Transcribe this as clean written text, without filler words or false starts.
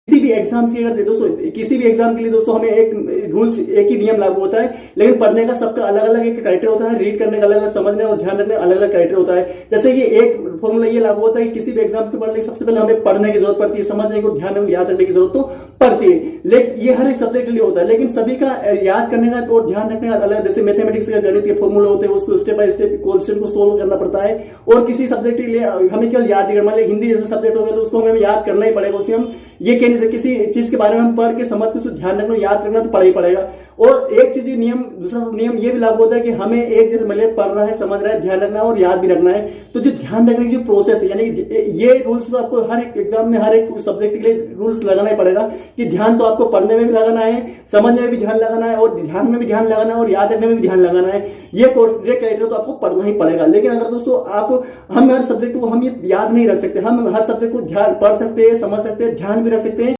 किसी भी एग्जाम्स की अगर दोस्तों किसी भी एग्जाम के लिए दोस्तों हमें एक रूल्स एक ही नियम लागू होता है, लेकिन पढ़ने का सबका अलग अलग एक क्राइटेरिया होता है, रीड करने का अलग अलग, समझने और ध्यान रखने का अलग अलग क्राइटेरिया होता है। जैसे कि एक फॉर्मूला ये लागू होता है कि किसी भी एग्जाम्स को पढ़ने के सबसे पहले हमें पढ़ने की जरूरत पड़ती है, समझने को ध्यान में याद रखने की जरूरत तो पड़ती है, लेकिन ये हर एक सब्जेक्ट के लिए होता है। लेकिन सभी का याद करने का और ध्यान रखने का अलग, जैसे मैथमेटिक्स का गणित के फॉर्मूला होते हैं, उसको स्टेप बाय स्टेप क्वेश्चन को सोल्व करना पड़ता है। और किसी सब्जेक्ट के लिए हमें केवल याद नहीं करना, मान हिंदी जैसे सब्जेक्ट हो गया तो उसको हमें याद करना ही पड़ेगा, उसमें हम ये कहने से किसी चीज के बारे में हम पढ़ के समझ के उसको ध्यान रखना याद रखना तो पड़ा ही पड़ेगा। और एक चीज नियम, दूसरा नियम ये भी लागू होता है कि हमें एक चीज मतलब पढ़ना है, समझ रहा है, ध्यान रखना है और याद भी रखना है। तो जो ध्यान रखने की जो प्रोसेस है, यानी कि ये रूल्स तो आपको हर एक एग्जाम में हर एक सब्जेक्ट के लिए रूल्स लगाना ही पड़ेगा कि ध्यान तो आपको पढ़ने में भी लगाना है, समझने में भी ध्यान लगाना है और ध्यान में भी ध्यान लगाना है और याद रखने में भी ध्यान लगाना है। ये क्राइटेरिया तो आपको पढ़ना ही पड़ेगा। लेकिन अगर दोस्तों हम हर सब्जेक्ट को हम ये याद नहीं रख सकते, हम हर सब्जेक्ट को ध्यान पढ़ सकते हैं, समझ सकते हैं, ध्यान भी रख सकते हैं।